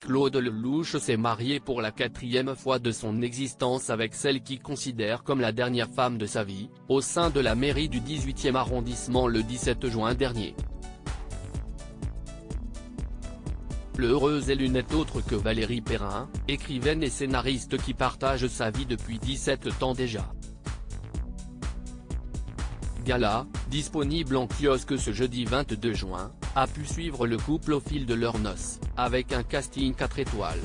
Claude Lelouch s'est marié pour la 4e fois de son existence avec celle qu'il considère comme la dernière femme de sa vie, au sein de la mairie du 18e arrondissement le 17 juin dernier. L'heureuse élue n'est autre que Valérie Perrin, écrivaine et scénariste qui partage sa vie depuis 17 ans déjà. Gala, disponible en kiosque ce jeudi 22 juin, a pu suivre le couple au fil de leurs noces, avec un casting 4 étoiles.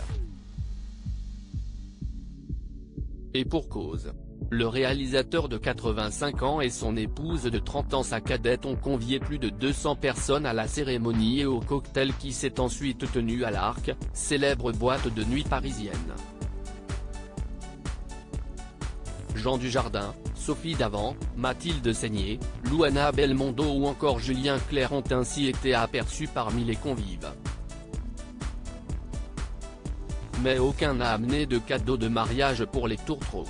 Et pour cause. Le réalisateur de 85 ans et son épouse de 30 ans sa cadette ont convié plus de 200 personnes à la cérémonie et au cocktail qui s'est ensuite tenu à l'Arc, célèbre boîte de nuit parisienne. Jean Dujardin, Sophie Davant, Mathilde Seigné, Louana Belmondo ou encore Julien Clerc ont ainsi été aperçus parmi les convives. Mais aucun n'a amené de cadeau de mariage pour les tourtereaux.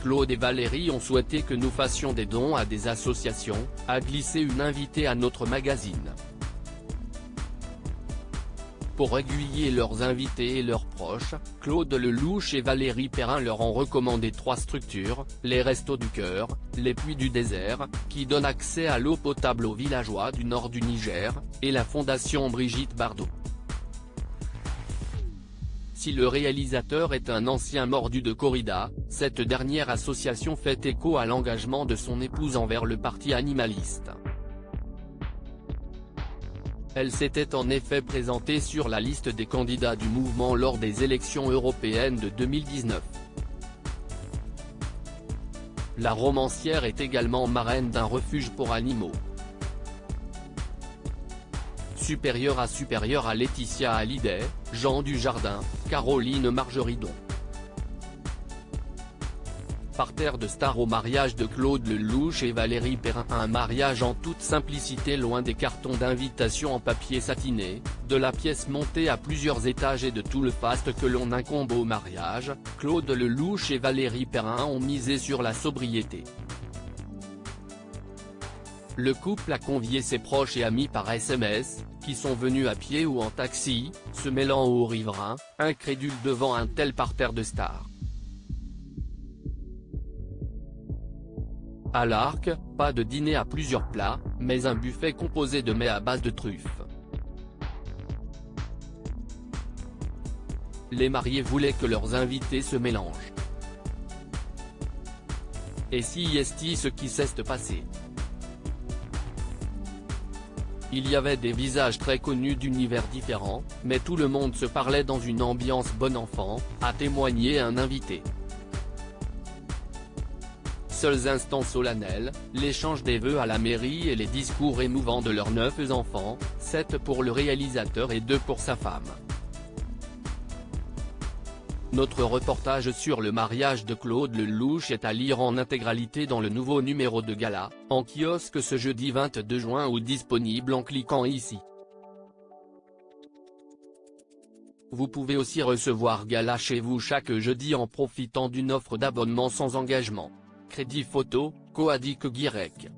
Claude et Valérie ont souhaité que nous fassions des dons à des associations, a glissé une invitée à notre magazine. Pour aiguiller leurs invités et leurs proches, Claude Lelouch et Valérie Perrin leur ont recommandé 3 structures, les Restos du Cœur, les Puits du Désert, qui donnent accès à l'eau potable aux villageois du nord du Niger, et la Fondation Brigitte Bardot. Si le réalisateur est un ancien mordu de corrida, cette dernière association fait écho à l'engagement de son épouse envers le parti animaliste. Elle s'était en effet présentée sur la liste des candidats du mouvement lors des élections européennes de 2019. La romancière est également marraine d'un refuge pour animaux. Supérieure à Laetitia Hallyday, Jean Dujardin, Caroline Margeridon. Parterre de stars au mariage de Claude Lelouch et Valérie Perrin, un mariage en toute simplicité loin des cartons d'invitation en papier satiné, de la pièce montée à plusieurs étages et de tout le faste que l'on incombe au mariage. Claude Lelouch et Valérie Perrin ont misé sur la sobriété. Le couple a convié ses proches et amis par SMS, qui sont venus à pied ou en taxi, se mêlant aux riverains, incrédules devant un tel parterre de stars. À l'Arc, pas de dîner à plusieurs plats, mais un buffet composé de mets à base de truffes. Les mariés voulaient que leurs invités se mélangent. Et si est ce qui s'est passé? Il y avait des visages très connus d'univers différents, mais tout le monde se parlait dans une ambiance bon enfant, a témoigné un invité. Seuls instants solennels, l'échange des vœux à la mairie et les discours émouvants de leurs 9 enfants, 7 pour le réalisateur et 2 pour sa femme. Notre reportage sur le mariage de Claude Lelouch est à lire en intégralité dans le nouveau numéro de Gala, en kiosque ce jeudi 22 juin ou disponible en cliquant ici. Vous pouvez aussi recevoir Gala chez vous chaque jeudi en profitant d'une offre d'abonnement sans engagement. Crédit photo, Coadic Guirec.